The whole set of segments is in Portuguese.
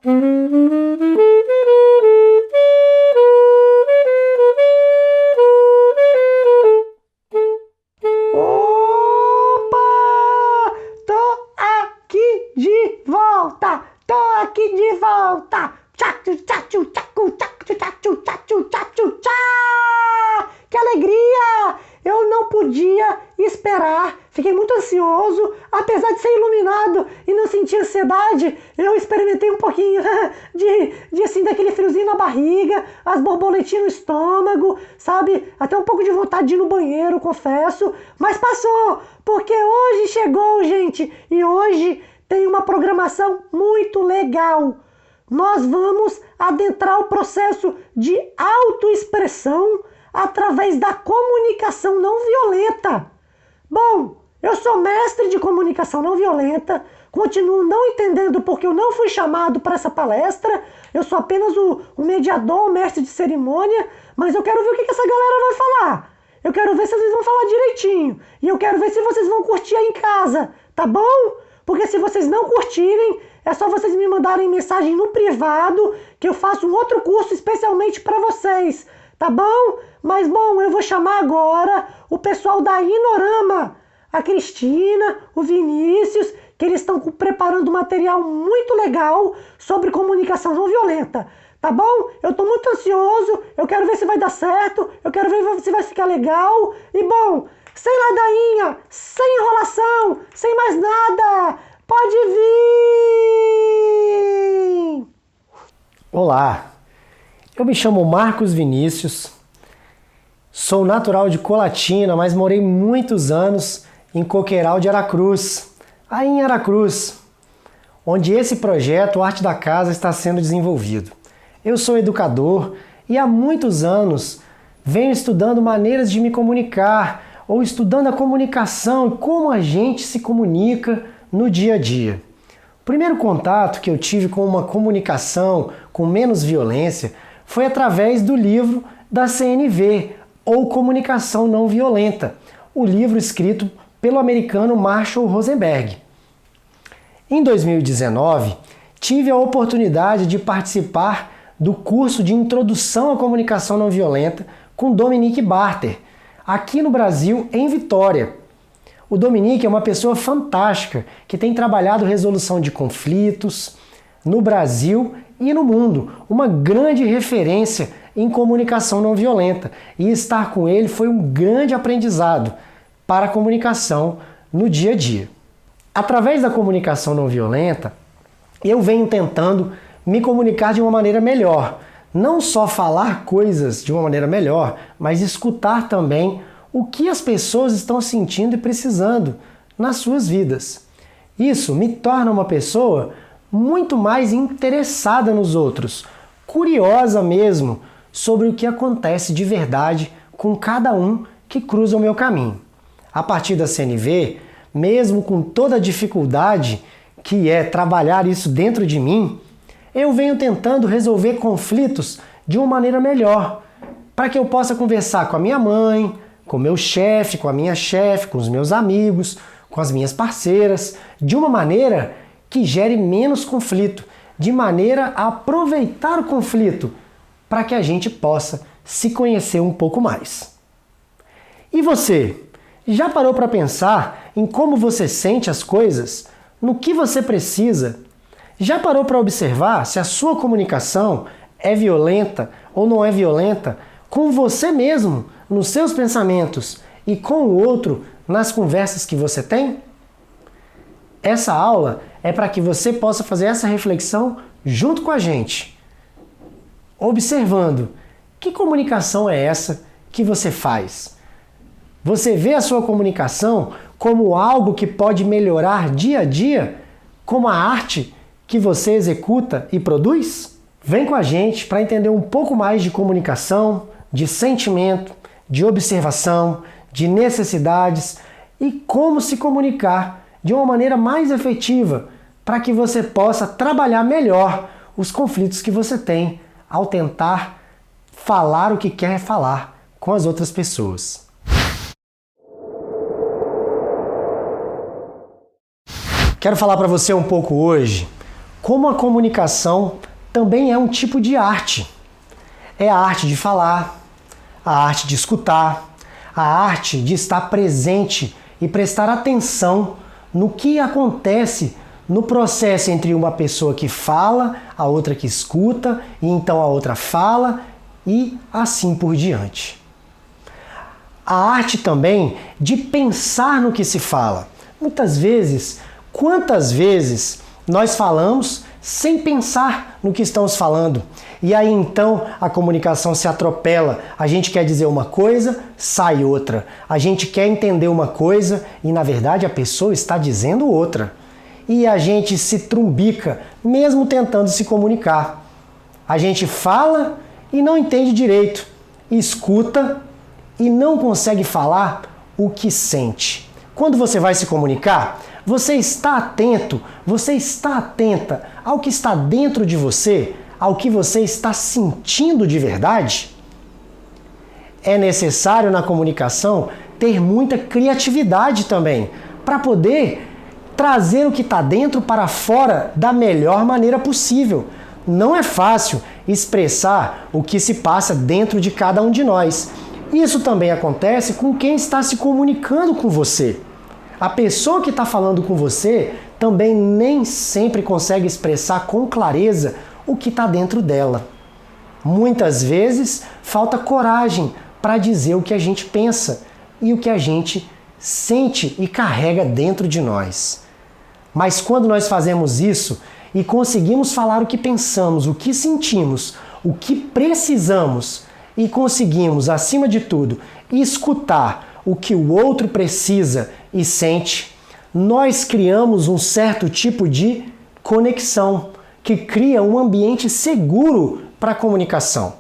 Opa! Tô aqui de volta! Tô aqui de volta! Tchachu, tchachu, tchacu, tchachu, tchachu, tchachu, tchachu, tchá! Que alegria! Eu não podia esperar. Fiquei muito ansioso, apesar de ser iluminado e não sentir ansiedade. Eu experimentei um pouquinho de assim, daquele friozinho na barriga, as borboletinhas no estômago, sabe? Até um pouco de vontade de ir no banheiro, confesso. Mas passou, porque hoje chegou, gente. E hoje tem uma programação muito legal. Nós vamos adentrar o processo de autoexpressão através da comunicação não violenta. Bom, eu sou mestre de comunicação não violenta, continuo não entendendo porque eu não fui chamado para essa palestra, eu sou apenas o mediador, o mestre de cerimônia, mas eu quero ver o que essa galera vai falar. Eu quero ver se vocês vão falar direitinho, e eu quero ver se vocês vão curtir aí em casa, tá bom? Porque se vocês não curtirem, é só vocês me mandarem mensagem no privado, que eu faço um outro curso especialmente para vocês, tá bom? Mas bom, eu vou chamar agora o pessoal da Inorama, a Cristina, o Vinícius, que eles estão preparando um material muito legal sobre comunicação não violenta, tá bom? Eu tô muito ansioso, eu quero ver se vai dar certo, eu quero ver se vai ficar legal, e bom, sem ladainha, sem enrolação, sem mais nada, pode vir! Olá, eu me chamo Marcos Vinícius, sou natural de Colatina, mas morei muitos anos em Coqueiral de Aracruz, aí em Aracruz, onde esse projeto, o Arte da Casa, está sendo desenvolvido. Eu sou educador e há muitos anos venho estudando maneiras de me comunicar, ou estudando a comunicação e como a gente se comunica no dia a dia. O primeiro contato que eu tive com uma comunicação com menos violência foi através do livro da CNV, ou Comunicação Não Violenta, o livro escrito pelo americano Marshall Rosenberg. Em 2019, tive a oportunidade de participar do curso de Introdução à Comunicação Não Violenta com Dominique Barter, aqui no Brasil, em Vitória. O Dominique é uma pessoa fantástica que tem trabalhado resolução de conflitos no Brasil e no mundo, uma grande referência em comunicação não violenta, e estar com ele foi um grande aprendizado para a comunicação no dia a dia. Através da comunicação não violenta, eu venho tentando me comunicar de uma maneira melhor, não só falar coisas de uma maneira melhor, mas escutar também o que as pessoas estão sentindo e precisando nas suas vidas. Isso me torna uma pessoa muito mais interessada nos outros, curiosa mesmo sobre o que acontece de verdade com cada um que cruza o meu caminho. A partir da CNV, mesmo com toda a dificuldade que é trabalhar isso dentro de mim, eu venho tentando resolver conflitos de uma maneira melhor, para que eu possa conversar com a minha mãe, com meu chefe, com a minha chefe, com os meus amigos, com as minhas parceiras, de uma maneira que gere menos conflito, de maneira a aproveitar o conflito para que a gente possa se conhecer um pouco mais. E você, já parou para pensar em como você sente as coisas? No que você precisa? Já parou para observar se a sua comunicação é violenta ou não é violenta com você mesmo, nos seus pensamentos, e com o outro nas conversas que você tem? Essa aula é para que você possa fazer essa reflexão junto com a gente, observando que comunicação é essa que você faz. Você vê a sua comunicação como algo que pode melhorar dia a dia, como a arte que você executa e produz? Vem com a gente para entender um pouco mais de comunicação, de sentimento, de observação, de necessidades e como se comunicar de uma maneira mais efetiva para que você possa trabalhar melhor os conflitos que você tem ao tentar falar o que quer falar com as outras pessoas. Quero falar para você um pouco hoje como a comunicação também é um tipo de arte. É a arte de falar, a arte de escutar, a arte de estar presente e prestar atenção no que acontece no processo entre uma pessoa que fala, a outra que escuta, e então a outra fala, e assim por diante. A arte também de pensar no que se fala. Muitas vezes, quantas vezes nós falamos sem pensar no que estamos falando? E aí então a comunicação se atropela. A gente quer dizer uma coisa, sai outra. A gente quer entender uma coisa e na verdade a pessoa está dizendo outra. E a gente se trumbica, mesmo tentando se comunicar. A gente fala e não entende direito, escuta e não consegue falar o que sente. Quando você vai se comunicar, você está atento, você está atenta ao que está dentro de você, ao que você está sentindo de verdade? É necessário na comunicação ter muita criatividade também, para poder trazer o que está dentro para fora da melhor maneira possível. Não é fácil expressar o que se passa dentro de cada um de nós. Isso também acontece com quem está se comunicando com você. A pessoa que está falando com você também nem sempre consegue expressar com clareza o que está dentro dela. Muitas vezes falta coragem para dizer o que a gente pensa e o que a gente sente e carrega dentro de nós. Mas quando nós fazemos isso e conseguimos falar o que pensamos, o que sentimos, o que precisamos e conseguimos, acima de tudo, escutar o que o outro precisa e sente, nós criamos um certo tipo de conexão que cria um ambiente seguro para a comunicação.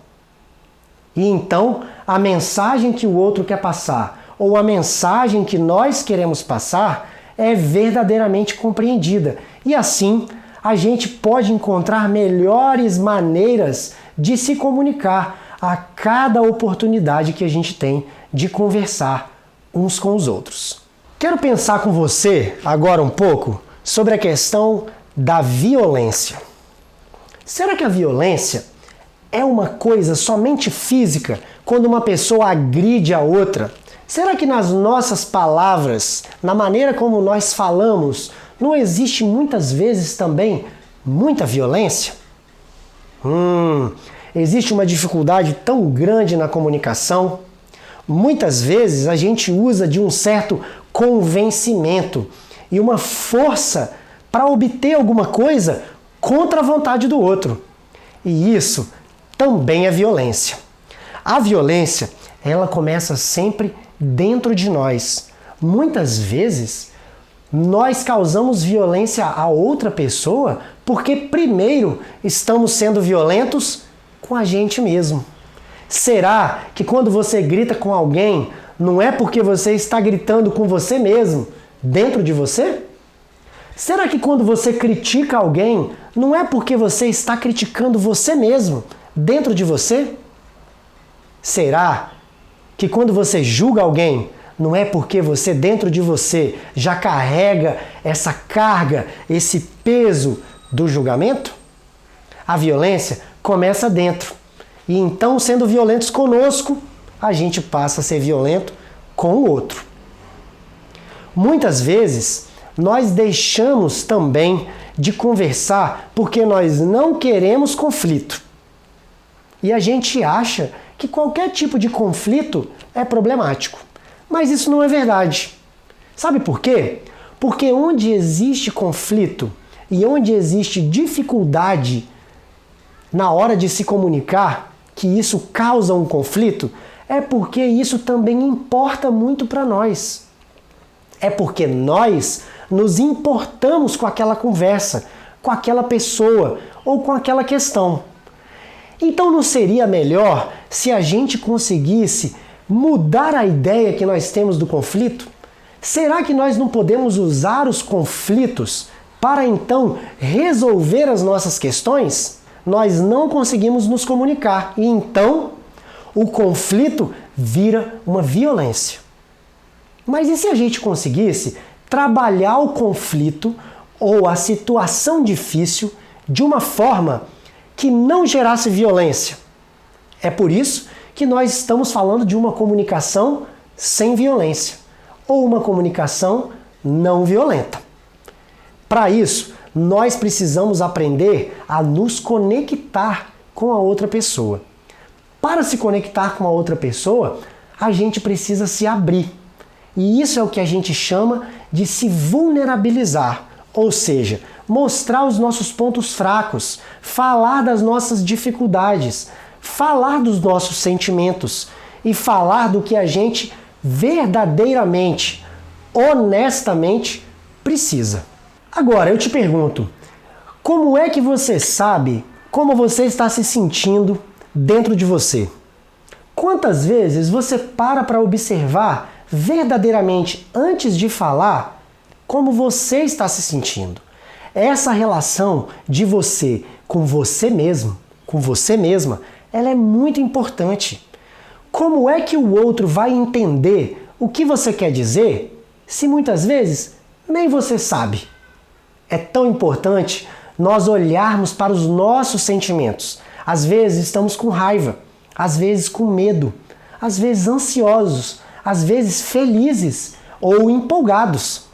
E então, a mensagem que o outro quer passar ou a mensagem que nós queremos passar é verdadeiramente compreendida. E assim, a gente pode encontrar melhores maneiras de se comunicar a cada oportunidade que a gente tem de conversar uns com os outros. Quero pensar com você agora um pouco sobre a questão da violência. Será que a violência é uma coisa somente física quando uma pessoa agride a outra? Será que nas nossas palavras, na maneira como nós falamos, não existe muitas vezes também muita violência? Existe uma dificuldade tão grande na comunicação. Muitas vezes a gente usa de um certo convencimento e uma força para obter alguma coisa contra a vontade do outro. E isso também é violência. A violência, ela começa sempre dentro de nós. Muitas vezes, nós causamos violência a outra pessoa porque primeiro estamos sendo violentos com a gente mesmo. Será que quando você grita com alguém, não é porque você está gritando com você mesmo, dentro de você? Será que quando você critica alguém, não é porque você está criticando você mesmo, dentro de você? Será que quando você julga alguém, não é porque você dentro de você já carrega essa carga, esse peso do julgamento? A violência começa dentro. E então, sendo violentos conosco, a gente passa a ser violento com o outro. Muitas vezes, nós deixamos também de conversar porque nós não queremos conflito. E a gente acha que qualquer tipo de conflito é problemático. Mas isso não é verdade. Sabe por quê? Porque onde existe conflito e onde existe dificuldade na hora de se comunicar, que isso causa um conflito, é porque isso também importa muito para nós. É porque nós nos importamos com aquela conversa, com aquela pessoa ou com aquela questão. Então não seria melhor se a gente conseguisse mudar a ideia que nós temos do conflito? Será que nós não podemos usar os conflitos para então resolver as nossas questões? Nós não conseguimos nos comunicar e então o conflito vira uma violência. Mas e se a gente conseguisse trabalhar o conflito ou a situação difícil de uma forma que não gerasse violência. É por isso que nós estamos falando de uma comunicação sem violência, ou uma comunicação não violenta. Para isso, nós precisamos aprender a nos conectar com a outra pessoa. Para se conectar com a outra pessoa, a gente precisa se abrir. E isso é o que a gente chama de se vulnerabilizar, ou seja, mostrar os nossos pontos fracos, falar das nossas dificuldades, falar dos nossos sentimentos e falar do que a gente verdadeiramente, honestamente precisa. Agora, eu te pergunto, como é que você sabe como você está se sentindo dentro de você? Quantas vezes você para observar verdadeiramente, antes de falar, como você está se sentindo? Essa relação de você com você mesmo, com você mesma, ela é muito importante. Como é que o outro vai entender o que você quer dizer se muitas vezes nem você sabe? É tão importante nós olharmos para os nossos sentimentos. Às vezes estamos com raiva, às vezes com medo, às vezes ansiosos, às vezes felizes ou empolgados.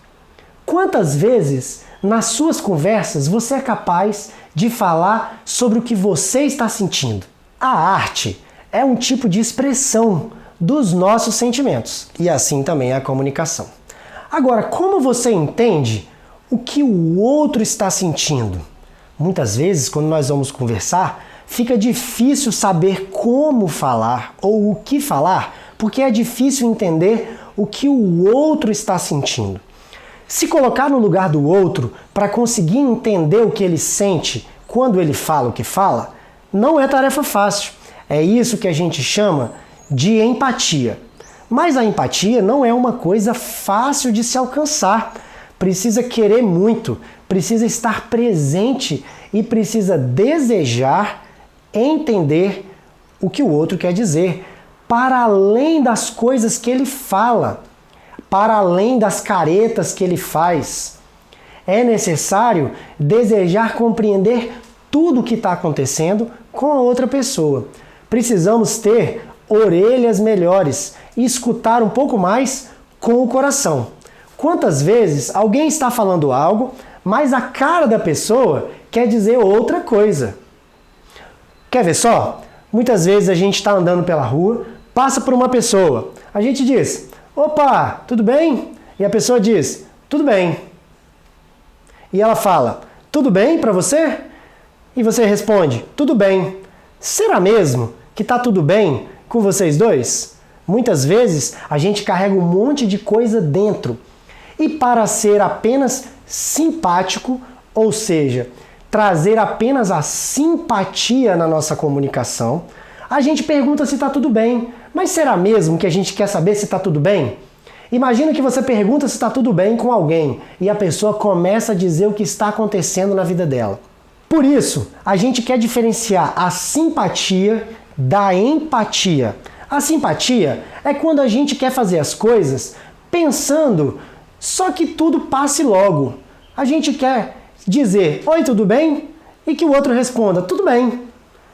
Quantas vezes nas suas conversas você é capaz de falar sobre o que você está sentindo? A arte é um tipo de expressão dos nossos sentimentos e assim também é a comunicação. Agora, como você entende o que o outro está sentindo? Muitas vezes, quando nós vamos conversar, fica difícil saber como falar ou o que falar, porque é difícil entender o que o outro está sentindo. Se colocar no lugar do outro para conseguir entender o que ele sente quando ele fala o que fala, não é tarefa fácil. É isso que a gente chama de empatia. Mas a empatia não é uma coisa fácil de se alcançar. Precisa querer muito, precisa estar presente e precisa desejar entender o que o outro quer dizer, para além das coisas que ele fala, para além das caretas que ele faz. É necessário desejar compreender tudo o que está acontecendo com a outra pessoa. Precisamos ter orelhas melhores e escutar um pouco mais com o coração. Quantas vezes alguém está falando algo, mas a cara da pessoa quer dizer outra coisa? Quer ver só? Muitas vezes a gente está andando pela rua, passa por uma pessoa, a gente diz: opa, tudo bem? E a pessoa diz: tudo bem. E ela fala: tudo bem para você? E você responde: tudo bem. Será mesmo que está tudo bem com vocês dois? Muitas vezes a gente carrega um monte de coisa dentro. E para ser apenas simpático, ou seja, trazer apenas a simpatia na nossa comunicação, a gente pergunta se está tudo bem. Mas será mesmo que a gente quer saber se está tudo bem? Imagina que você pergunta se está tudo bem com alguém e a pessoa começa a dizer o que está acontecendo na vida dela. Por isso, a gente quer diferenciar a simpatia da empatia. A simpatia é quando a gente quer fazer as coisas pensando só que tudo passe logo. A gente quer dizer: oi, tudo bem? E que o outro responda: tudo bem.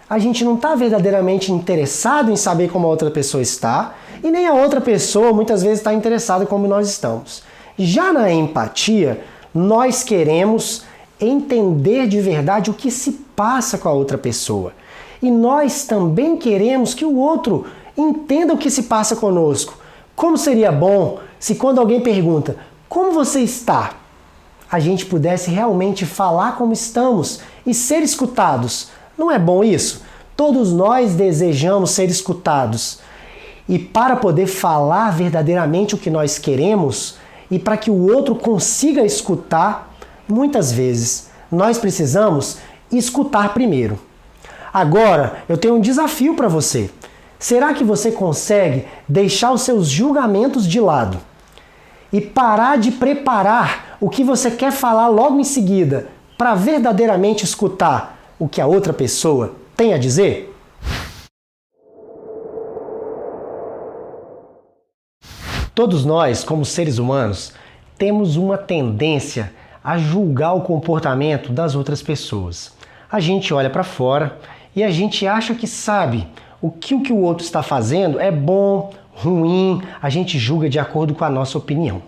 A gente não está verdadeiramente interessado em saber como a outra pessoa está e nem a outra pessoa muitas vezes está interessada como nós estamos. Já na empatia, nós queremos entender de verdade o que se passa com a outra pessoa. E nós também queremos que o outro entenda o que se passa conosco. Como seria bom se quando alguém pergunta: como você está?, a gente pudesse realmente falar como estamos e ser escutados. Não é bom isso? Todos nós desejamos ser escutados. E para poder falar verdadeiramente o que nós queremos e para que o outro consiga escutar, muitas vezes nós precisamos escutar primeiro. Agora, eu tenho um desafio para você. Será que você consegue deixar os seus julgamentos de lado e parar de preparar o que você quer falar logo em seguida para verdadeiramente escutar o que a outra pessoa tem a dizer? Todos nós, como seres humanos, temos uma tendência a julgar o comportamento das outras pessoas. a gente olha para fora e a gente acha que sabe o que o outro está fazendo é bom, ruim, a gente julga de acordo com a nossa opinião.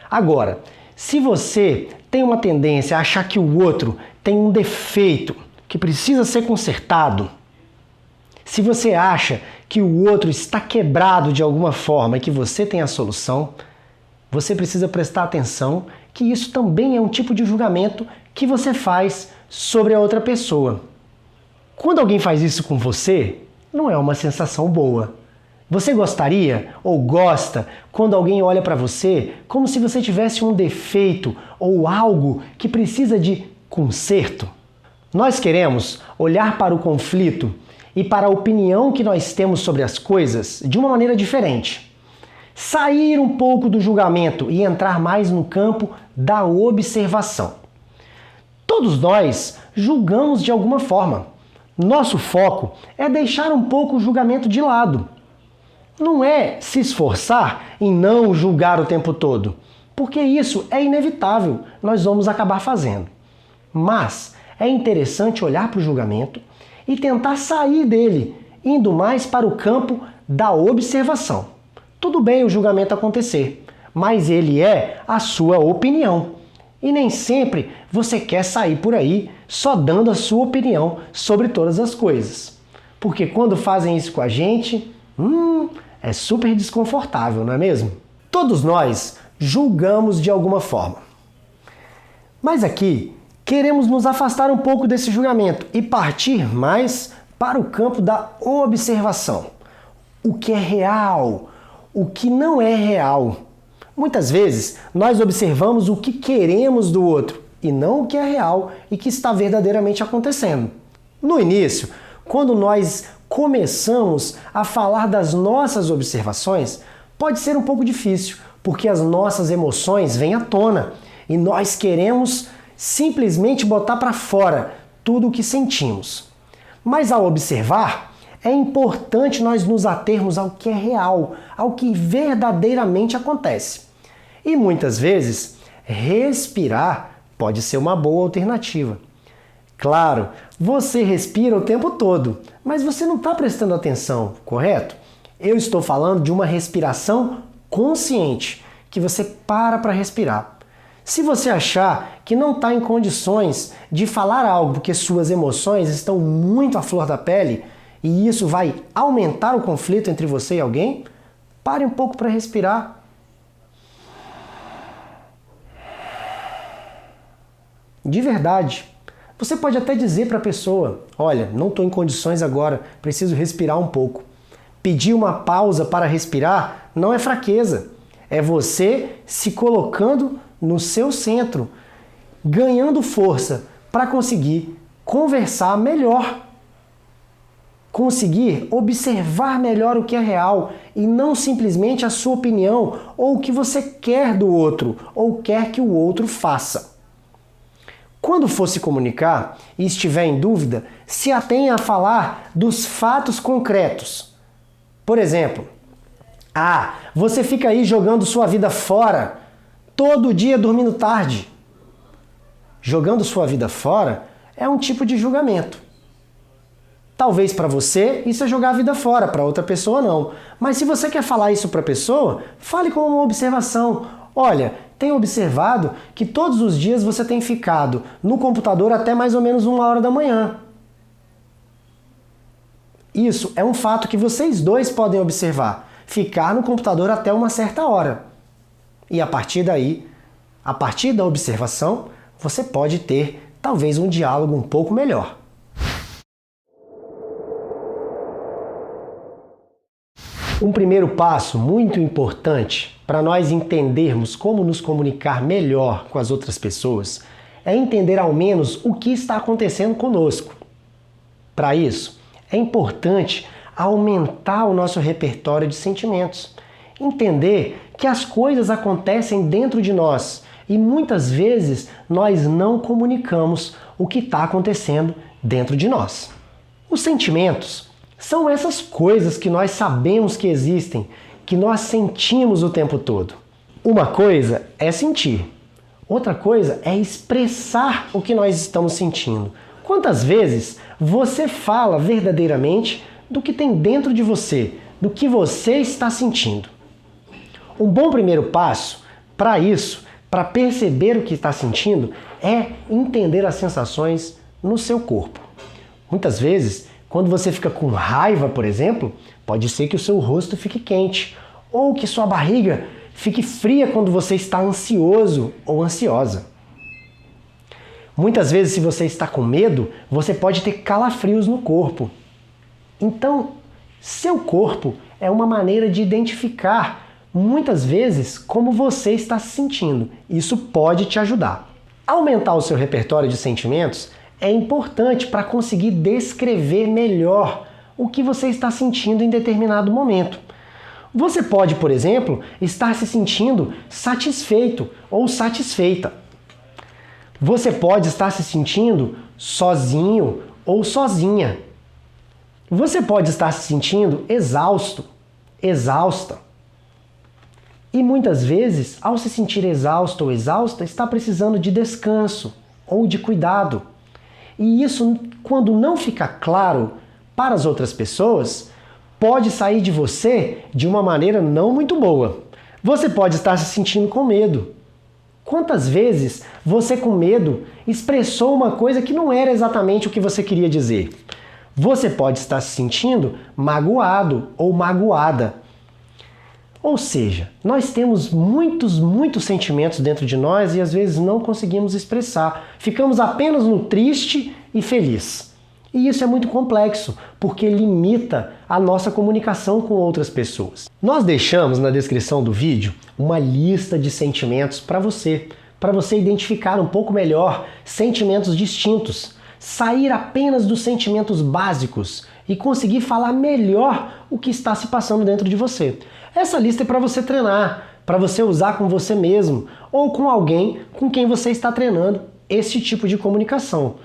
Agora, se você tem uma tendência a achar que o outro tem um defeito que precisa ser consertado, se você acha que o outro está quebrado de alguma forma e que você tem a solução, você precisa prestar atenção que isso também é um tipo de julgamento que você faz sobre a outra pessoa. Quando alguém faz isso com você, não é uma sensação boa. Você gostaria ou gosta quando alguém olha para você como se você tivesse um defeito ou algo que precisa de conserto? Nós queremos olhar para o conflito e para a opinião que nós temos sobre as coisas de uma maneira diferente. Sair um pouco do julgamento e entrar mais no campo da observação. Todos nós julgamos de alguma forma. Nosso foco é deixar um pouco o julgamento de lado. Não é se esforçar em não julgar o tempo todo, porque isso é inevitável, nós vamos acabar fazendo. Mas é interessante olhar para o julgamento e tentar sair dele, indo mais para o campo da observação. Tudo bem o julgamento acontecer, mas ele é a sua opinião. E nem sempre você quer sair por aí só dando a sua opinião sobre todas as coisas. Porque quando fazem isso com a gente, é super desconfortável, não é mesmo? Todos nós julgamos de alguma forma. Mas aqui queremos nos afastar um pouco desse julgamento e partir mais para o campo da observação. O que é real, o que não é real. Muitas vezes nós observamos o que queremos do outro e não o que é real e que está verdadeiramente acontecendo. No início, quando nós começamos a falar das nossas observações, pode ser um pouco difícil, porque as nossas emoções vêm à tona e nós queremos simplesmente botar para fora tudo o que sentimos. Mas ao observar, é importante nós nos atermos ao que é real, ao que verdadeiramente acontece. E muitas vezes, respirar pode ser uma boa alternativa. Claro, você respira o tempo todo, mas você não está prestando atenção, correto? Eu estou falando de uma respiração consciente, que você para respirar. Se você achar que não está em condições de falar algo porque suas emoções estão muito à flor da pele e isso vai aumentar o conflito entre você e alguém, pare um pouco para respirar. De verdade. Você pode até dizer para a pessoa, olha, não estou em condições agora, preciso respirar um pouco. Pedir uma pausa para respirar não é fraqueza, é você se colocando no seu centro, ganhando força para conseguir conversar melhor, conseguir observar melhor o que é real e não simplesmente a sua opinião ou o que você quer do outro ou quer que o outro faça. Quando for se comunicar e estiver em dúvida, se atenha a falar dos fatos concretos. Por exemplo, você fica aí jogando sua vida fora, todo dia dormindo tarde. Jogando sua vida fora é um tipo de julgamento. Talvez para você isso é jogar a vida fora, para outra pessoa não. Mas se você quer falar isso para a pessoa, fale como uma observação. Olha, tenho observado que todos os dias você tem ficado no computador até mais ou menos 1 hora da manhã. Isso é um fato que vocês dois podem observar. Ficar no computador até uma certa hora. E a partir daí, a partir da observação, você pode ter talvez um diálogo um pouco melhor. Um primeiro passo muito importante para nós entendermos como nos comunicar melhor com as outras pessoas é entender ao menos o que está acontecendo conosco. Para isso, é importante aumentar o nosso repertório de sentimentos. Entender que as coisas acontecem dentro de nós e muitas vezes nós não comunicamos o que está acontecendo dentro de nós. Os sentimentos são essas coisas que nós sabemos que existem, que nós sentimos o tempo todo. Uma coisa é sentir, outra coisa é expressar o que nós estamos sentindo. Quantas vezes você fala verdadeiramente do que tem dentro de você, do que você está sentindo? Um bom primeiro passo para isso, para perceber o que está sentindo, é entender as sensações no seu corpo. Muitas vezes, quando você fica com raiva, por exemplo, pode ser que o seu rosto fique quente, ou que sua barriga fique fria quando você está ansioso ou ansiosa. Muitas vezes, se você está com medo, você pode ter calafrios no corpo. Então, seu corpo é uma maneira de identificar, muitas vezes, como você está se sentindo. Isso pode te ajudar. Aumentar o seu repertório de sentimentos é importante para conseguir descrever melhor o que você está sentindo em determinado momento. Você pode, por exemplo, estar se sentindo satisfeito ou satisfeita. Você pode estar se sentindo sozinho ou sozinha. Você pode estar se sentindo exausto, exausta. E muitas vezes, ao se sentir exausto ou exausta, está precisando de descanso ou de cuidado. E isso, quando não fica claro para as outras pessoas, pode sair de você de uma maneira não muito boa. Você pode estar se sentindo com medo. Quantas vezes você, com medo, expressou uma coisa que não era exatamente o que você queria dizer? Você pode estar se sentindo magoado ou magoada. Ou seja, nós temos muitos sentimentos dentro de nós e às vezes não conseguimos expressar. Ficamos apenas no triste e feliz. E isso é muito complexo, porque limita a nossa comunicação com outras pessoas. Nós deixamos na descrição do vídeo uma lista de sentimentos para você identificar um pouco melhor sentimentos distintos, sair apenas dos sentimentos básicos e conseguir falar melhor o que está se passando dentro de você. Essa lista é para você treinar, para você usar com você mesmo ou com alguém com quem você está treinando esse tipo de comunicação.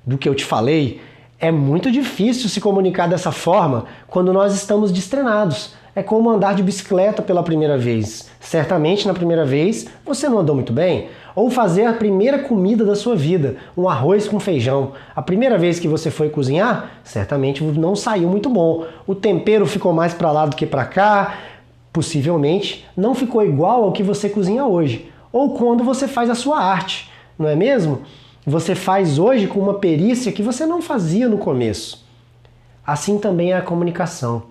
Do que eu te falei, é muito difícil se comunicar dessa forma quando nós estamos destreinados. É como andar de bicicleta pela primeira vez. Certamente na primeira vez você não andou muito bem. Ou fazer a primeira comida da sua vida, um arroz com feijão. A primeira vez que você foi cozinhar, certamente não saiu muito bom. O tempero ficou mais para lá do que para cá. Possivelmente não ficou igual ao que você cozinha hoje. Ou quando você faz a sua arte, não é mesmo? Você faz hoje com uma perícia que você não fazia no começo. Assim também é a comunicação.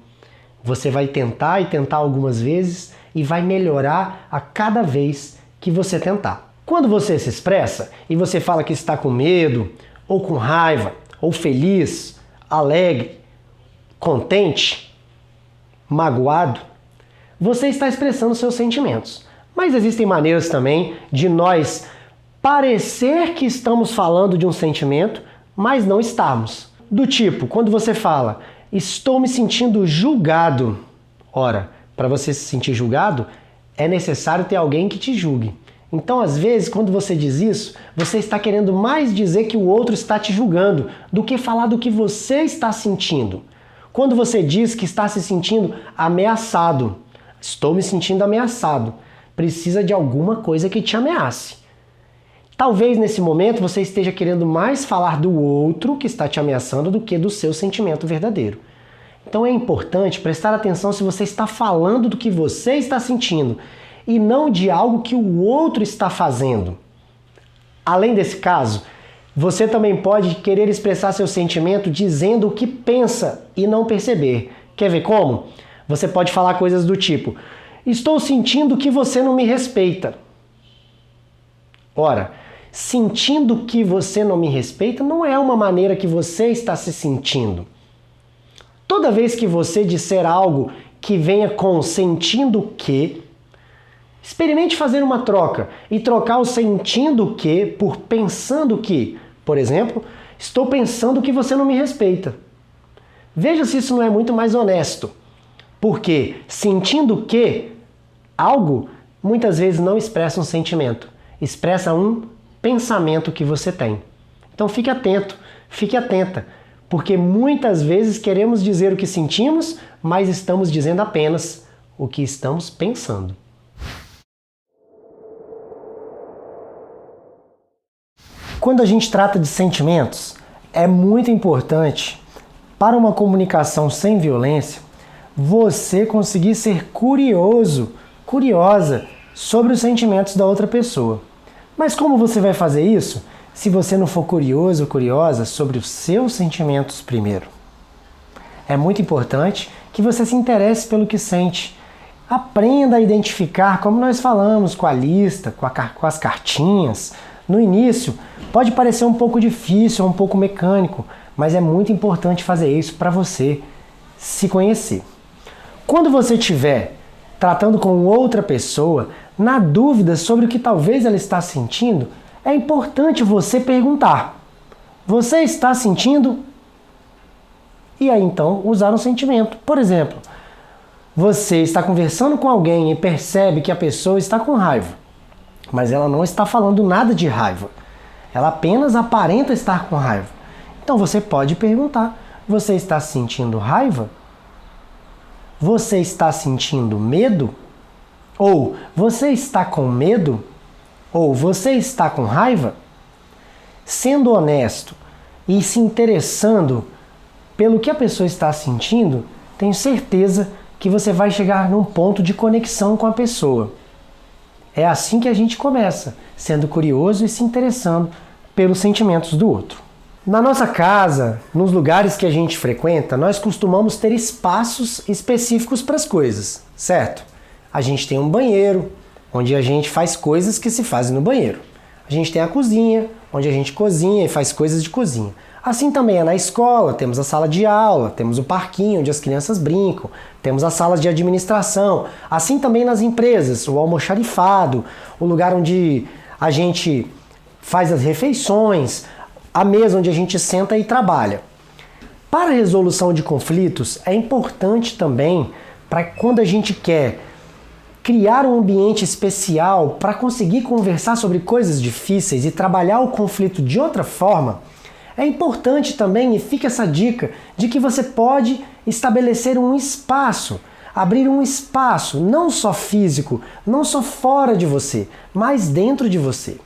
Você vai tentar e tentar algumas vezes e vai melhorar a cada vez que você tentar. Quando você se expressa e você fala que está com medo, ou com raiva, ou feliz, alegre, contente, magoado, você está expressando seus sentimentos. Mas existem maneiras também de nós parecer que estamos falando de um sentimento, mas não estamos. Do tipo, quando você fala, estou me sentindo julgado. Ora, para você se sentir julgado, é necessário ter alguém que te julgue. Então, às vezes, quando você diz isso, você está querendo mais dizer que o outro está te julgando do que falar do que você está sentindo. Quando você diz que está se sentindo ameaçado, estou me sentindo ameaçado, precisa de alguma coisa que te ameace. Talvez nesse momento você esteja querendo mais falar do outro que está te ameaçando do que do seu sentimento verdadeiro. Então é importante prestar atenção se você está falando do que você está sentindo e não de algo que o outro está fazendo. Além desse caso, você também pode querer expressar seu sentimento dizendo o que pensa e não perceber. Quer ver como? Você pode falar coisas do tipo: estou sentindo que você não me respeita. Ora, sentindo que você não me respeita não é uma maneira que você está se sentindo. Toda vez que você disser algo que venha com sentindo que, experimente fazer uma troca e trocar o sentindo que por pensando que. Por exemplo, estou pensando que você não me respeita. Veja se isso não é muito mais honesto. Porque sentindo que algo muitas vezes não expressa um sentimento, expressa um pensamento que você tem. Então fique atento, fique atenta, porque muitas vezes queremos dizer o que sentimos, mas estamos dizendo apenas o que estamos pensando. Quando a gente trata de sentimentos, é muito importante para uma comunicação sem violência você conseguir ser curioso, curiosa sobre os sentimentos da outra pessoa. Mas como você vai fazer isso se você não for curioso ou curiosa sobre os seus sentimentos primeiro? É muito importante que você se interesse pelo que sente. Aprenda a identificar, como nós falamos, com a lista, com as cartinhas. No início, pode parecer um pouco difícil, um pouco mecânico, mas é muito importante fazer isso para você se conhecer. Quando você estiver tratando com outra pessoa, na dúvida sobre o que talvez ela está sentindo, é importante você perguntar: você está sentindo? E aí então usar um sentimento. Por exemplo, você está conversando com alguém e percebe que a pessoa está com raiva, mas ela não está falando nada de raiva. Ela apenas aparenta estar com raiva. Então você pode perguntar: você está sentindo raiva? Você está sentindo medo? Ou você está com medo? Ou você está com raiva? Sendo honesto e se interessando pelo que a pessoa está sentindo, tenho certeza que você vai chegar num ponto de conexão com a pessoa. É assim que a gente começa, sendo curioso e se interessando pelos sentimentos do outro. Na nossa casa, nos lugares que a gente frequenta, nós costumamos ter espaços específicos para as coisas, certo? A gente tem um banheiro, onde a gente faz coisas que se fazem no banheiro. A gente tem a cozinha, onde a gente cozinha e faz coisas de cozinha. Assim também é na escola, temos a sala de aula, temos o parquinho onde as crianças brincam, temos as salas de administração. Assim também nas empresas, o almoxarifado, o lugar onde a gente faz as refeições, a mesa onde a gente senta e trabalha. Para a resolução de conflitos, é importante também, para quando a gente quer criar um ambiente especial para conseguir conversar sobre coisas difíceis e trabalhar o conflito de outra forma, é importante também, e fica essa dica, de que você pode estabelecer um espaço, abrir um espaço, não só físico, não só fora de você, mas dentro de você.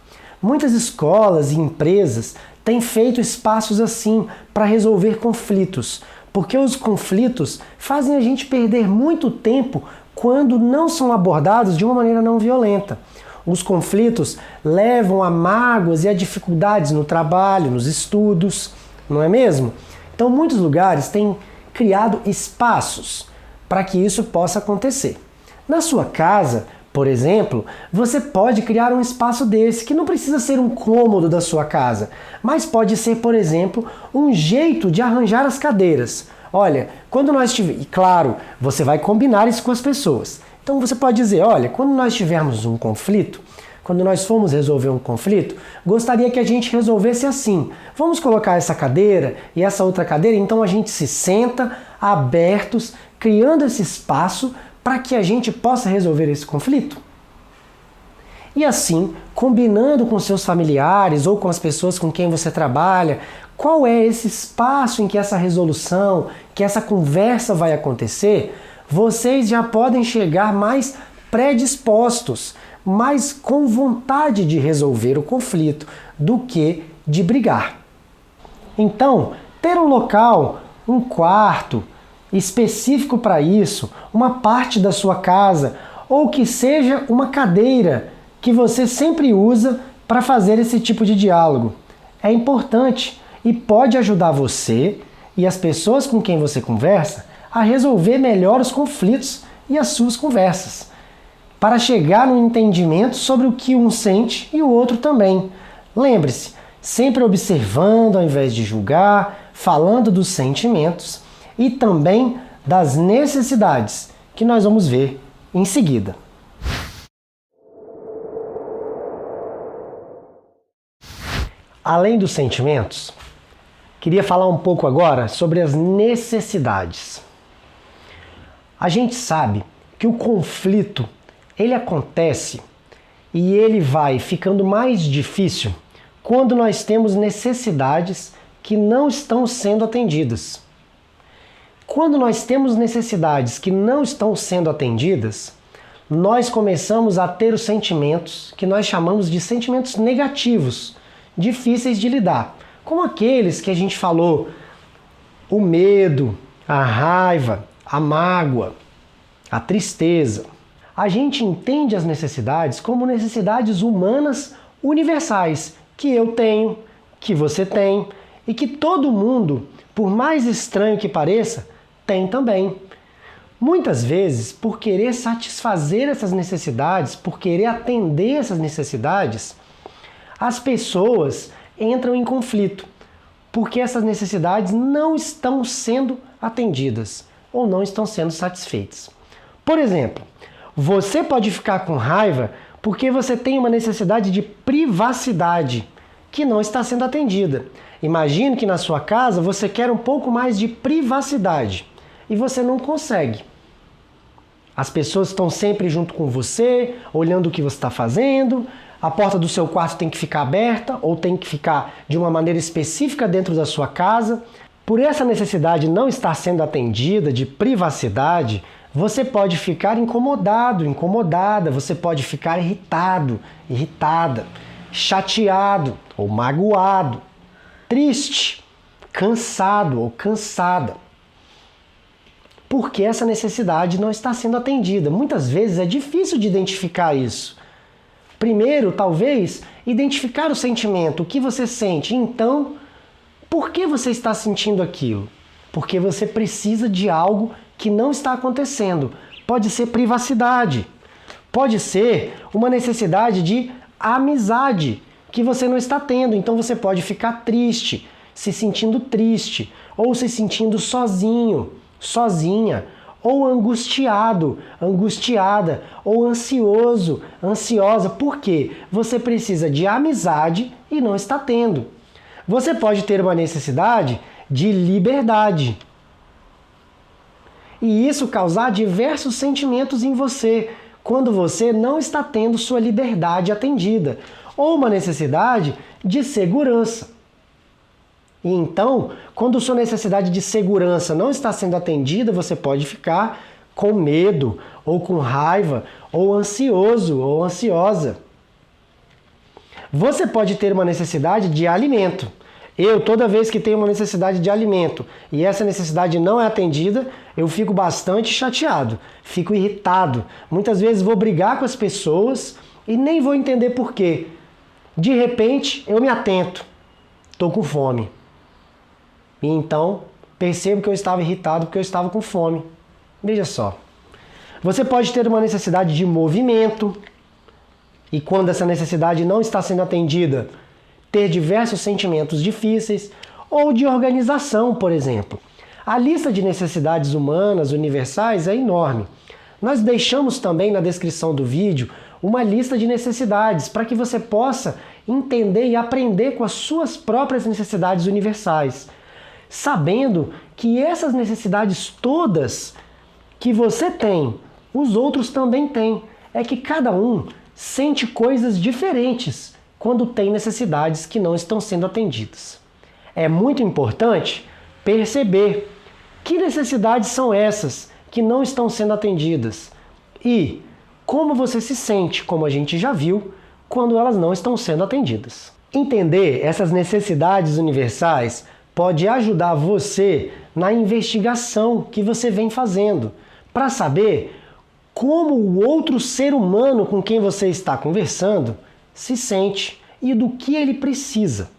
Muitas escolas e empresas têm feito espaços assim para resolver conflitos, porque os conflitos fazem a gente perder muito tempo quando não são abordados de uma maneira não violenta. Os conflitos levam a mágoas e a dificuldades no trabalho, nos estudos, não é mesmo? Então, muitos lugares têm criado espaços para que isso possa acontecer. Na sua casa, por exemplo, você pode criar um espaço desse, que não precisa ser um cômodo da sua casa, mas pode ser, por exemplo, um jeito de arranjar as cadeiras. Olha, quando nós tivermos... E claro, você vai combinar isso com as pessoas. Então você pode dizer: olha, quando nós tivermos um conflito, quando nós formos resolver um conflito, gostaria que a gente resolvesse assim. Vamos colocar essa cadeira e essa outra cadeira, então a gente se senta abertos, criando esse espaço para que a gente possa resolver esse conflito. E assim, combinando com seus familiares ou com as pessoas com quem você trabalha, qual é esse espaço em que essa resolução, que essa conversa vai acontecer, vocês já podem chegar mais predispostos, mais com vontade de resolver o conflito do que de brigar. Então, ter um local, um quarto específico para isso, uma parte da sua casa, ou que seja uma cadeira que você sempre usa para fazer esse tipo de diálogo, é importante e pode ajudar você e as pessoas com quem você conversa a resolver melhor os conflitos e as suas conversas, para chegar no entendimento sobre o que um sente e o outro também. Lembre-se, sempre observando ao invés de julgar, falando dos sentimentos e também das necessidades, que nós vamos ver em seguida. Além dos sentimentos, queria falar um pouco agora sobre as necessidades. A gente sabe que o conflito, ele acontece e ele vai ficando mais difícil quando nós temos necessidades que não estão sendo atendidas. Quando nós temos necessidades que não estão sendo atendidas, nós começamos a ter os sentimentos que nós chamamos de sentimentos negativos, difíceis de lidar. como aqueles que a gente falou: o medo, a raiva, a mágoa, a tristeza. A gente entende as necessidades como necessidades humanas universais, que eu tenho, que você tem e que todo mundo, por mais estranho que pareça, tem também. Muitas vezes, por querer satisfazer essas necessidades, por querer atender essas necessidades, as pessoas entram em conflito, porque essas necessidades não estão sendo atendidas ou não estão sendo satisfeitas. Por exemplo, você pode ficar com raiva porque você tem uma necessidade de privacidade que não está sendo atendida. Imagine que na sua casa você quer um pouco mais de privacidade e você não consegue. As pessoas estão sempre junto com você, olhando o que você está fazendo, a porta do seu quarto tem que ficar aberta ou tem que ficar de uma maneira específica dentro da sua casa. Por essa necessidade não estar sendo atendida de privacidade, você pode ficar incomodado, incomodada, você pode ficar irritado, irritada, chateado ou magoado, triste, cansado ou cansada. Porque essa necessidade não está sendo atendida. Muitas vezes é difícil de identificar isso. Primeiro, talvez, identificar o sentimento, o que você sente. Então, por que você está sentindo aquilo? Porque você precisa de algo que não está acontecendo. Pode ser privacidade. Pode ser uma necessidade de amizade que você não está tendo. Então você pode ficar triste, se sentindo triste, ou se sentindo sozinho, sozinha, ou angustiado, angustiada, ou ansioso, ansiosa. Por quê? Você precisa de amizade e não está tendo. Você pode ter uma necessidade de liberdade. E isso causar diversos sentimentos em você, quando você não está tendo sua liberdade atendida. Ou uma necessidade de segurança. E então, quando sua necessidade de segurança não está sendo atendida, você pode ficar com medo, ou com raiva, ou ansioso, ou ansiosa. Você pode ter uma necessidade de alimento. Toda vez que tenho uma necessidade de alimento e essa necessidade não é atendida, eu fico bastante chateado, fico irritado. Muitas vezes vou brigar com as pessoas e nem vou entender por quê. De repente, eu me atento, estou com fome. E então, percebo que eu estava irritado porque eu estava com fome. Veja só. Você pode ter uma necessidade de movimento e quando essa necessidade não está sendo atendida, ter diversos sentimentos difíceis ou de organização, por exemplo. A lista de necessidades humanas universais é enorme. Nós deixamos também na descrição do vídeo uma lista de necessidades para que você possa entender e aprender com as suas próprias necessidades universais, sabendo que essas necessidades todas que você tem, os outros também têm. É que cada um sente coisas diferentes quando tem necessidades que não estão sendo atendidas. É muito importante perceber que necessidades são essas que não estão sendo atendidas e como você se sente, como a gente já viu, quando elas não estão sendo atendidas. Entender essas necessidades universais pode ajudar você na investigação que você vem fazendo, para saber como o outro ser humano com quem você está conversando se sente e do que ele precisa.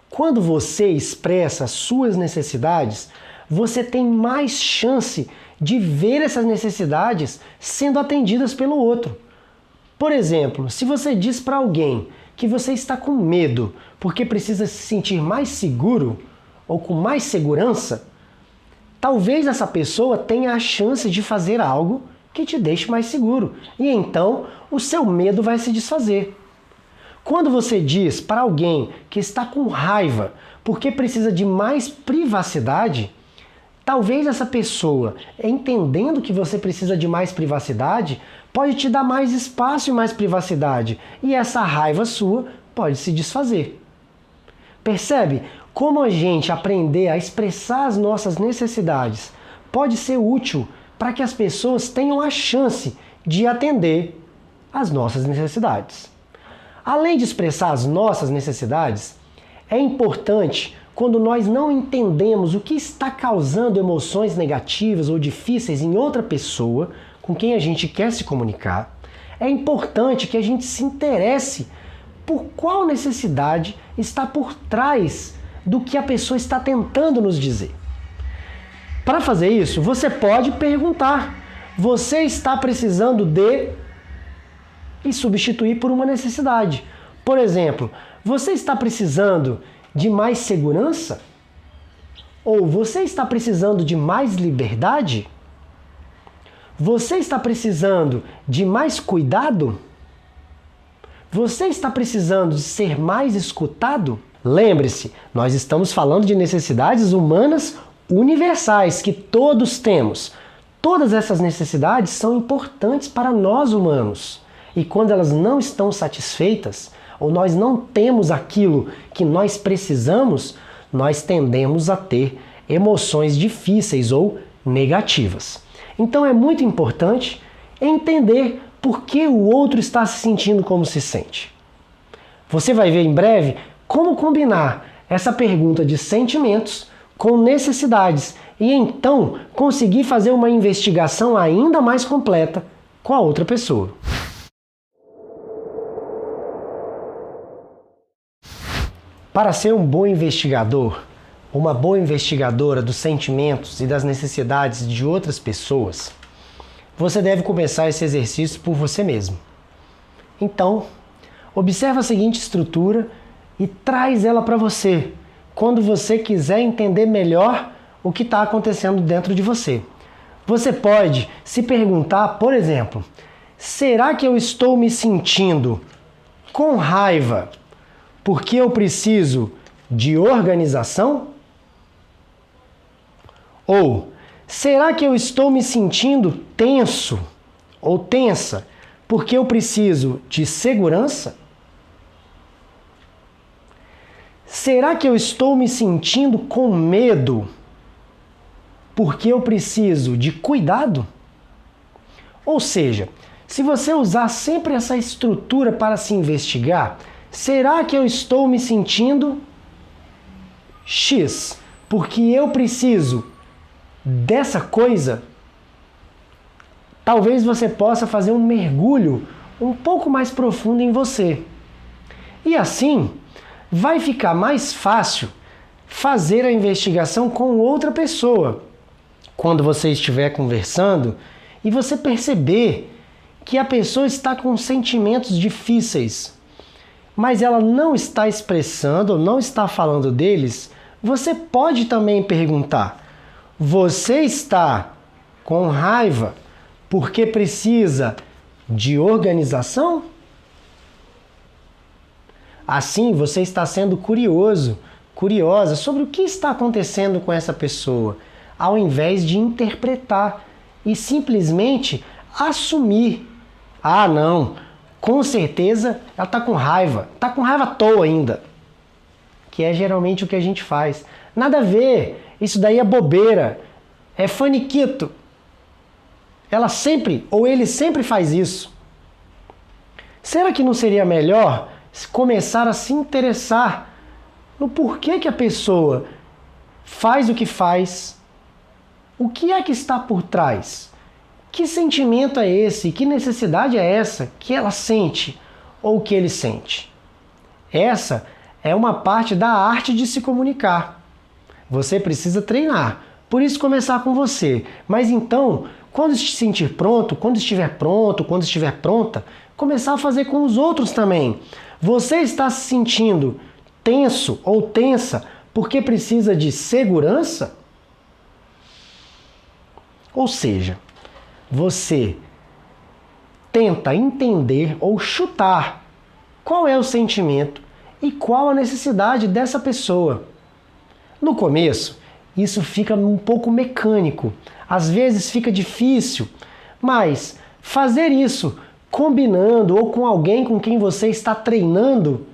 Quando você expressa suas necessidades, você tem mais chance de ver essas necessidades sendo atendidas pelo outro. Por exemplo, se você diz para alguém que você está com medo porque precisa se sentir mais seguro ou com mais segurança, talvez essa pessoa tenha a chance de fazer algo que te deixe mais seguro. E então o seu medo vai se desfazer. Quando você diz para alguém que está com raiva porque precisa de mais privacidade, talvez essa pessoa, entendendo que você precisa de mais privacidade, pode te dar mais espaço e mais privacidade. E essa raiva sua pode se desfazer. Percebe como a gente aprender a expressar as nossas necessidades pode ser útil para que as pessoas tenham a chance de atender às nossas necessidades. Além de expressar as nossas necessidades, É importante quando nós não entendemos o que está causando emoções negativas ou difíceis em outra pessoa com quem a gente quer se comunicar. É importante que a gente se interesse por qual necessidade está por trás do que a pessoa está tentando nos dizer. Para fazer isso, você pode perguntar: você está precisando de... e substituir por uma necessidade. Por exemplo, você está precisando de mais segurança? Ou você está precisando de mais liberdade? Você está precisando de mais cuidado? Você está precisando de ser mais escutado? Lembre-se, nós estamos falando de necessidades humanas universais que todos temos. Todas essas necessidades são importantes para nós humanos. E quando elas não estão satisfeitas, ou nós não temos aquilo que nós precisamos, nós tendemos a ter emoções difíceis ou negativas. Então é muito importante entender por que o outro está se sentindo como se sente. Você vai ver em breve como combinar essa pergunta de sentimentos com necessidades e então conseguir fazer uma investigação ainda mais completa com a outra pessoa. Para ser um bom investigador, uma boa investigadora dos sentimentos e das necessidades de outras pessoas, você deve começar esse exercício por você mesmo. Então, observa a seguinte estrutura e traz ela para você, quando você quiser entender melhor o que está acontecendo dentro de você. Você pode se perguntar, por exemplo, será que eu estou me sentindo com raiva porque eu preciso de organização? Ou será que eu estou me sentindo tenso ou tensa porque eu preciso de segurança? Será que eu estou me sentindo com medo porque eu preciso de cuidado? Ou seja, se você usar sempre essa estrutura para se investigar, será que eu estou me sentindo X porque eu preciso dessa coisa? Talvez você possa fazer um mergulho um pouco mais profundo em você. E assim, vai ficar mais fácil fazer a investigação com outra pessoa. Quando você estiver conversando e você perceber que a pessoa está com sentimentos difíceis, mas ela não está expressando ou não está falando deles, você pode também perguntar: você está com raiva porque precisa de organização? Assim, você está sendo curioso, curiosa sobre o que está acontecendo com essa pessoa, ao invés de interpretar e simplesmente assumir: ah, não, com certeza ela está com raiva à toa ainda. Que é geralmente o que a gente faz. Nada a ver, isso daí é bobeira, é faniquito. Ela sempre, ou ele sempre faz isso. Será que não seria melhor começar a se interessar no porquê que a pessoa faz o que faz? O que é que está por trás? Que sentimento é esse? Que necessidade é essa que ela sente ou que ele sente? Essa é uma parte da arte de se comunicar. Você precisa treinar. Por isso começar com você. Mas então, quando se sentir pronto, quando estiver pronta, começar a fazer com os outros também. Você está se sentindo tenso ou tensa porque precisa de segurança? Ou seja, você tenta entender ou chutar qual é o sentimento e qual a necessidade dessa pessoa. No começo, isso fica um pouco mecânico, às vezes fica difícil, mas fazer isso combinando ou com alguém com quem você está treinando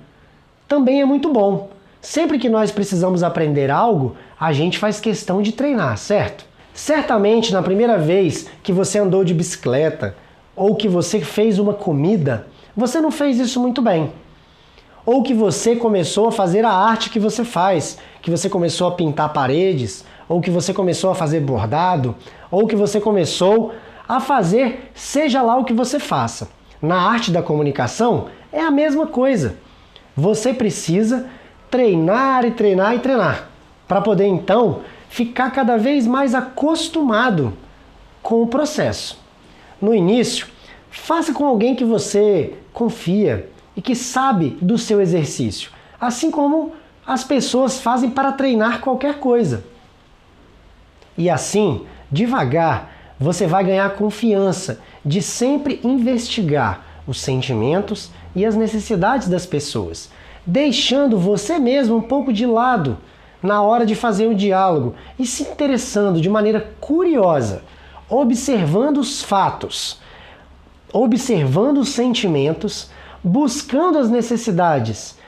também é muito bom. Sempre que nós precisamos aprender algo, a gente faz questão de treinar, certo? Certamente, na primeira vez que você andou de bicicleta ou que você fez uma comida, você não fez isso muito bem. ou que você começou a fazer a arte que você faz, que você começou a pintar paredes, ou que você começou a fazer bordado, ou que você começou a fazer seja lá o que você faça. Na arte da comunicação é a mesma coisa. Você precisa treinar e treinar e treinar para poder então ficar cada vez mais acostumado com o processo. No início, faça com alguém que você confia e que sabe do seu exercício, assim como as pessoas fazem para treinar qualquer coisa. E assim, devagar, você vai ganhar confiança de sempre investigar os sentimentos e as necessidades das pessoas, deixando você mesmo um pouco de lado na hora de fazer o diálogo e se interessando de maneira curiosa, observando os fatos, observando os sentimentos, buscando as necessidades,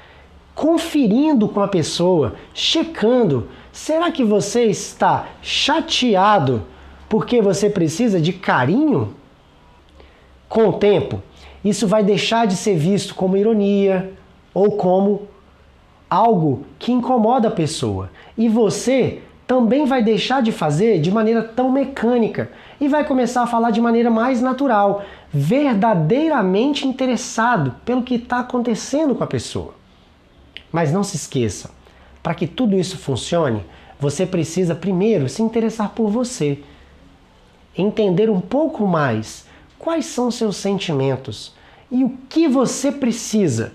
conferindo com a pessoa, checando. Será que você está chateado porque você precisa de carinho? Com o tempo, isso vai deixar de ser visto como ironia ou como algo que incomoda a pessoa. E você também vai deixar de fazer de maneira tão mecânica e vai começar a falar de maneira mais natural, verdadeiramente interessado pelo que está acontecendo com a pessoa. Mas não se esqueça, para que tudo isso funcione, você precisa primeiro se interessar por você, entender um pouco mais quais são seus sentimentos e o que você precisa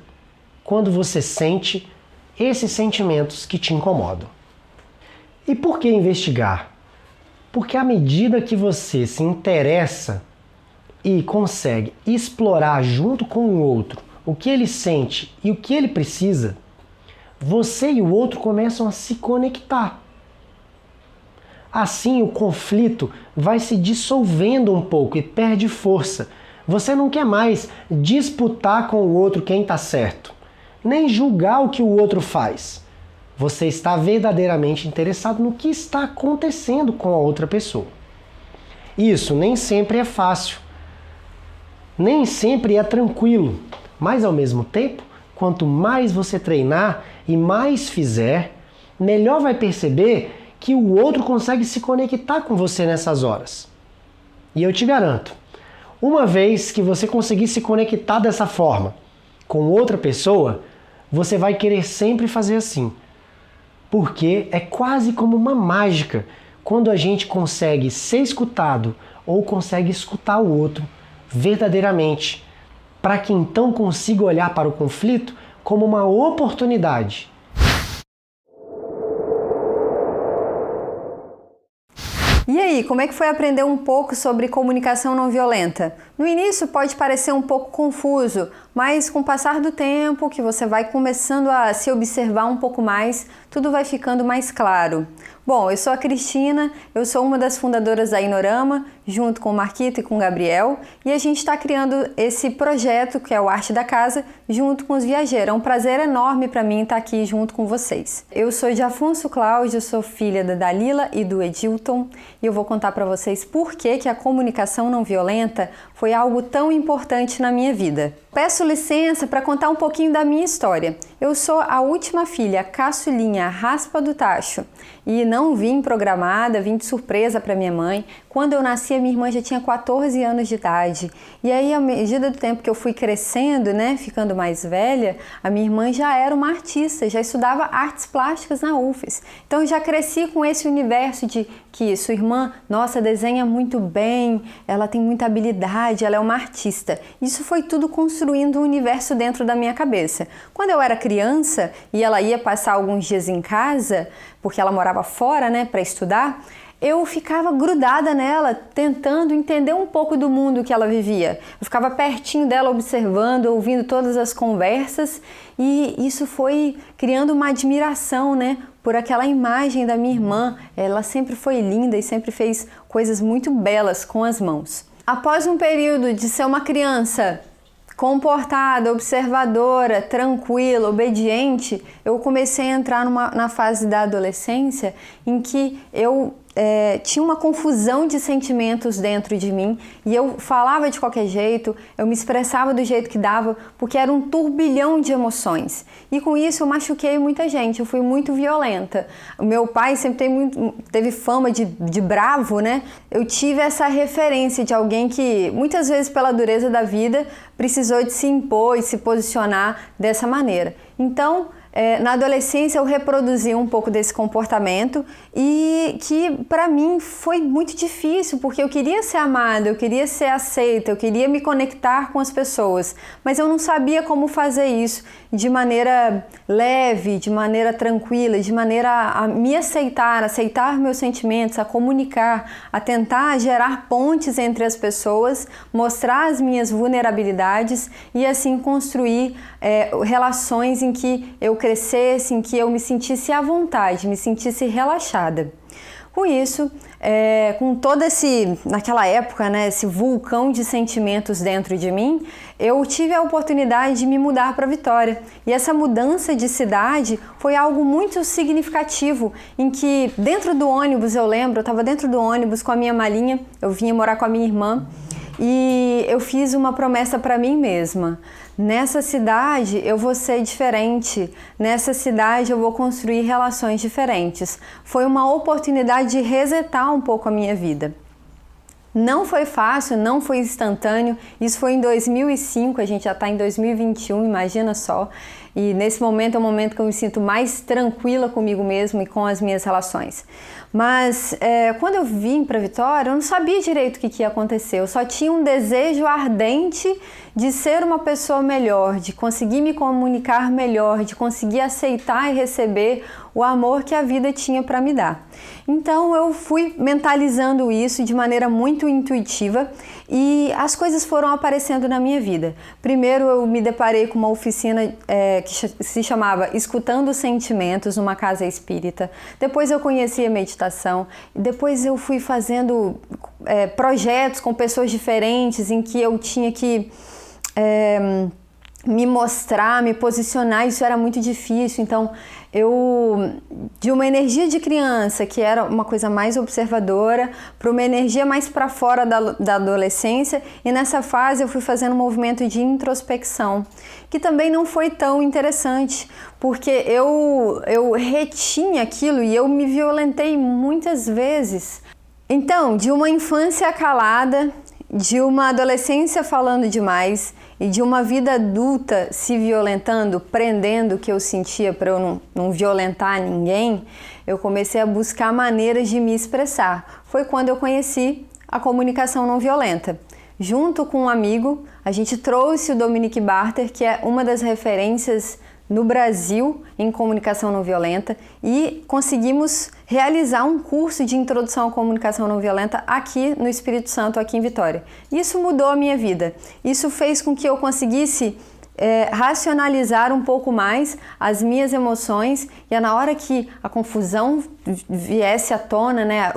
quando você sente esses sentimentos que te incomodam. E por que investigar? Porque à medida que você se interessa e consegue explorar junto com o outro o que ele sente e o que ele precisa, você e o outro começam a se conectar. Assim, o conflito vai se dissolvendo um pouco e perde força. Você não quer mais disputar com o outro quem está certo, nem julgar o que o outro faz. Você está verdadeiramente interessado no que está acontecendo com a outra pessoa. Isso nem sempre é fácil, nem sempre é tranquilo, mas ao mesmo tempo, quanto mais você treinar e mais fizer, melhor vai perceber que o outro consegue se conectar com você nessas horas. E eu te garanto, uma vez que você conseguir se conectar dessa forma com outra pessoa, você vai querer sempre fazer assim. Porque é quase como uma mágica quando a gente consegue ser escutado ou consegue escutar o outro verdadeiramente, para que então consiga olhar para o conflito como uma oportunidade. E aí, como é que foi aprender um pouco sobre comunicação não violenta? No início pode parecer um pouco confuso, mas com o passar do tempo, que você vai começando a se observar um pouco mais, tudo vai ficando mais claro. Bom, eu sou a Cristina, eu sou uma das fundadoras da Inorama, junto com o Marquito e com o Gabriel, e a gente está criando esse projeto, que é o Arte da Casa, junto com os viajeiros. É um prazer enorme para mim estar aqui junto com vocês. Eu sou de Afonso Cláudio, sou filha da Dalila e do Edilton, e eu vou contar para vocês por que a comunicação não violenta foi algo tão importante na minha vida. Peço licença para contar um pouquinho da minha história. Eu sou a última filha, caçulinha, raspa do tacho, e não vim programada, vim de surpresa para minha mãe. Quando eu nasci, a minha irmã já tinha 14 anos de idade. E aí, à medida do tempo que eu fui crescendo, ficando mais velha, a minha irmã já era uma artista, já estudava artes plásticas na UFES. Então eu já cresci com esse universo de que sua irmã, nossa, desenha muito bem, ela tem muita habilidade, ela é uma artista. Isso foi tudo construindo um universo dentro da minha cabeça. Quando eu era criança e ela ia passar alguns dias em casa, porque ela morava fora, para estudar, eu ficava grudada nela, tentando entender um pouco do mundo que ela vivia. Eu ficava pertinho dela, observando, ouvindo todas as conversas, e isso foi criando uma admiração, por aquela imagem da minha irmã. Ela sempre foi linda e sempre fez coisas muito belas com as mãos. Após um período de ser uma criança comportada, observadora, tranquila, obediente, eu comecei a entrar na fase da adolescência em que eu tinha uma confusão de sentimentos dentro de mim e eu falava de qualquer jeito, eu me expressava do jeito que dava, porque era um turbilhão de emoções. E com isso eu machuquei muita gente, eu fui muito violenta. O meu pai sempre teve fama de bravo, né? Eu tive essa referência de alguém que, muitas vezes pela dureza da vida, precisou de se impor e se posicionar dessa maneira. Então, na adolescência eu reproduzi um pouco desse comportamento e que para mim foi muito difícil, porque eu queria ser amada, eu queria ser aceita, eu queria me conectar com as pessoas, mas eu não sabia como fazer isso de maneira leve, de maneira tranquila, de maneira a me aceitar meus sentimentos, a comunicar, a tentar gerar pontes entre as pessoas, mostrar as minhas vulnerabilidades e assim construir relações em que eu crescesse, em que eu me sentisse à vontade, me sentisse relaxada. Com isso, com todo naquela época, né, esse vulcão de sentimentos dentro de mim, eu tive a oportunidade de me mudar para Vitória. E essa mudança de cidade foi algo muito significativo, em que dentro do ônibus, eu lembro, eu estava dentro do ônibus com a minha malinha, eu vinha morar com a minha irmã, e eu fiz uma promessa para mim mesma. Nessa cidade eu vou ser diferente, nessa cidade eu vou construir relações diferentes. Foi uma oportunidade de resetar um pouco a minha vida. Não foi fácil, não foi instantâneo, isso foi em 2005, a gente já está em 2021, imagina só. E nesse momento é o momento que eu me sinto mais tranquila comigo mesma e com as minhas relações. Mas quando eu vim para Vitória, eu não sabia direito o que ia acontecer, eu só tinha um desejo ardente de ser uma pessoa melhor, de conseguir me comunicar melhor, de conseguir aceitar e receber o amor que a vida tinha para me dar. Então eu fui mentalizando isso de maneira muito intuitiva e as coisas foram aparecendo na minha vida. Primeiro eu me deparei com uma oficina que se chamava Escutando Sentimentos, numa casa espírita. Depois eu conheci a meditação, depois eu fui fazendo projetos com pessoas diferentes em que eu tinha que me mostrar, me posicionar, isso era muito difícil. Então eu, de uma energia de criança, que era uma coisa mais observadora, para uma energia mais para fora da adolescência, e nessa fase eu fui fazendo um movimento de introspecção, que também não foi tão interessante, porque eu retinha aquilo e eu me violentei muitas vezes. Então, de uma infância calada, de uma adolescência falando demais e de uma vida adulta se violentando, prendendo o que eu sentia para eu não violentar ninguém, eu comecei a buscar maneiras de me expressar. Foi quando eu conheci a comunicação não violenta. Junto com um amigo, a gente trouxe o Dominique Barter, que é uma das referências no Brasil em comunicação não violenta, e conseguimos realizar um curso de introdução à comunicação não violenta aqui no Espírito Santo, aqui em Vitória. Isso mudou a minha vida. Isso fez com que eu conseguisse racionalizar um pouco mais as minhas emoções, e na hora que a confusão viesse à tona, né,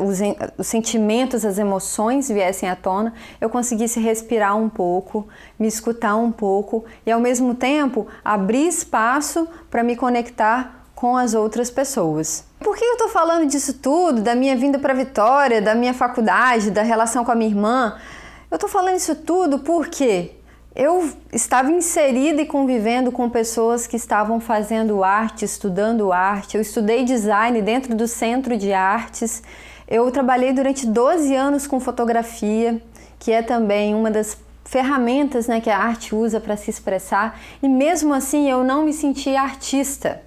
os sentimentos, as emoções viessem à tona, eu conseguisse respirar um pouco, me escutar um pouco e ao mesmo tempo abrir espaço para me conectar com as outras pessoas. Por que eu estou falando disso tudo, da minha vinda para Vitória, da minha faculdade, da relação com a minha irmã? Eu estou falando isso tudo porque eu estava inserida e convivendo com pessoas que estavam fazendo arte, estudando arte. Eu estudei design dentro do Centro de Artes. Eu trabalhei durante 12 anos com fotografia, que é também uma das ferramentas, né, que a arte usa para se expressar. E mesmo assim eu não me sentia artista.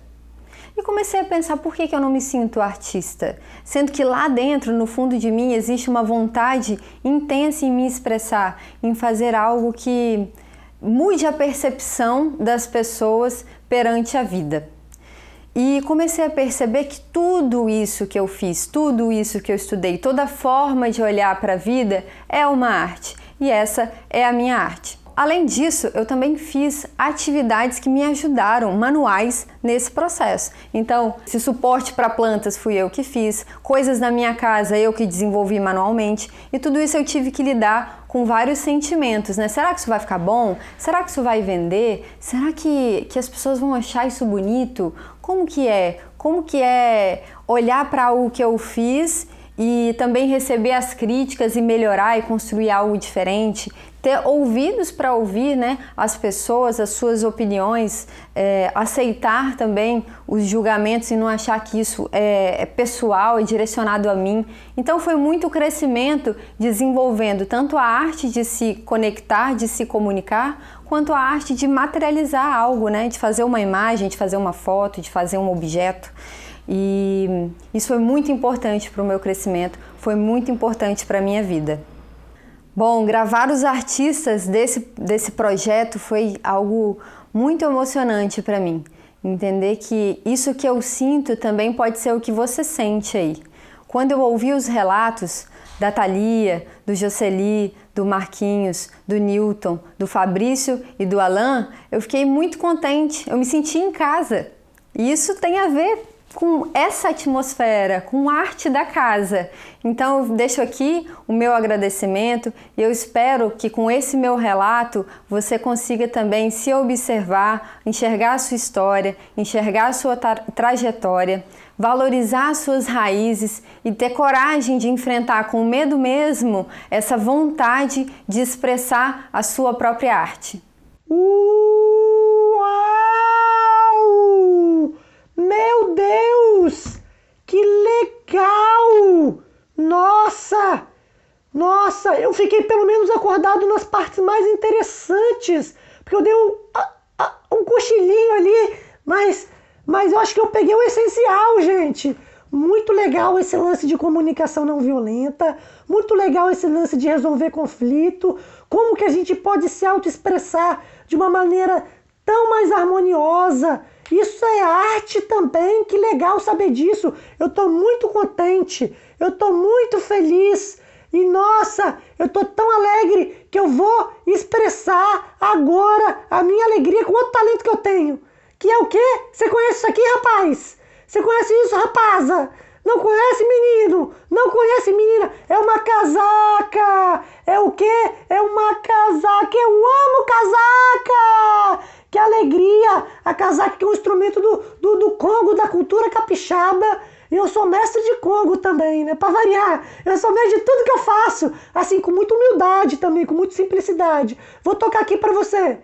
E comecei a pensar, por que eu não me sinto artista? Sendo que lá dentro, no fundo de mim, existe uma vontade intensa em me expressar, em fazer algo que mude a percepção das pessoas perante a vida. E comecei a perceber que tudo isso que eu fiz, tudo isso que eu estudei, toda forma de olhar para a vida é uma arte. E essa é a minha arte. Além disso, eu também fiz atividades que me ajudaram, manuais, nesse processo. Então, esse suporte para plantas fui eu que fiz, coisas na minha casa eu que desenvolvi manualmente, e tudo isso eu tive que lidar com vários sentimentos, né? Será que isso vai ficar bom? Será que isso vai vender? Será que as pessoas vão achar isso bonito? Como que é? Como que é olhar para algo que eu fiz e também receber as críticas e melhorar e construir algo diferente, ter ouvidos para ouvir, né, as pessoas, as suas opiniões, aceitar também os julgamentos e não achar que isso é pessoal e direcionado a mim. Então foi muito crescimento desenvolvendo tanto a arte de se conectar, de se comunicar, quanto a arte de materializar algo, né, de fazer uma imagem, de fazer uma foto, de fazer um objeto. E isso foi muito importante para o meu crescimento, foi muito importante para a minha vida. Bom, gravar os artistas desse projeto foi algo muito emocionante para mim. Entender que isso que eu sinto também pode ser o que você sente aí. Quando eu ouvi os relatos da Thalia, do Jocely, do Marquinhos, do Newton, do Fabrício e do Alan, eu fiquei muito contente, eu me senti em casa. E isso tem a ver com essa atmosfera, com a arte da casa. Então eu deixo aqui o meu agradecimento e eu espero que com esse meu relato você consiga também se observar, enxergar a sua história, enxergar a sua trajetória, valorizar as suas raízes e ter coragem de enfrentar com medo mesmo essa vontade de expressar a sua própria arte. Meu Deus! Que legal! Nossa! Eu fiquei pelo menos acordado nas partes mais interessantes, porque eu dei um cochilinho ali, mas eu acho que eu peguei o essencial, gente. Muito legal esse lance de comunicação não violenta, muito legal esse lance de resolver conflito, como que a gente pode se autoexpressar de uma maneira tão mais harmoniosa. Isso é arte também, que legal saber disso. Eu tô muito contente, eu tô muito feliz. E nossa, eu tô tão alegre que eu vou expressar agora a minha alegria com outro talento que eu tenho. Que é o quê? Você conhece isso aqui, rapaz? Você conhece isso, rapaza? Não conhece, menino? Não conhece, menina? É uma casaca! É o quê? É uma casaca! Eu amo casaca! Que alegria! A casaca que é um instrumento do Congo, da cultura capixaba. E eu sou mestre de Congo também, né? Pra variar. Eu sou mestre de tudo que eu faço. Assim, com muita humildade também, com muita simplicidade. Vou tocar aqui pra você.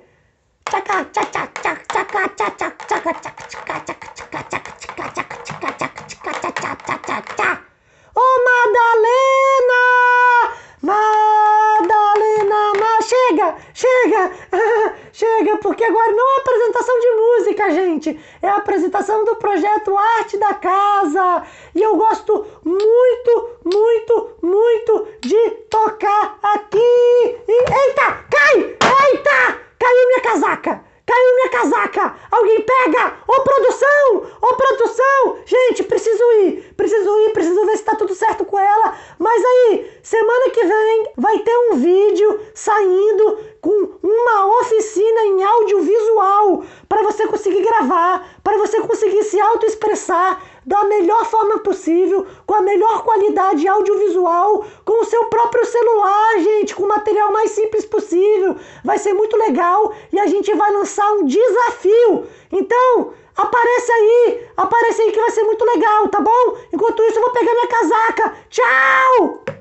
Ô Madalena! Madalena, chega, porque agora não é apresentação de música, gente. É a apresentação do projeto Arte da Casa. E eu gosto muito, muito, muito de tocar aqui. Eita, caiu minha casaca. Alguém pega! Ô produção! Gente, preciso ir, preciso ver se tá tudo certo com ela. Mas aí, semana que vem vai ter um vídeo saindo com uma oficina em audiovisual para você conseguir gravar, para você conseguir se autoexpressar da melhor forma possível, com a melhor qualidade audiovisual, com o seu próprio celular, gente, com o material mais simples possível. Vai ser muito legal e a gente vai lançar um desafio. Então, aparece aí que vai ser muito legal, tá bom? Enquanto isso, eu vou pegar minha casaca. Tchau!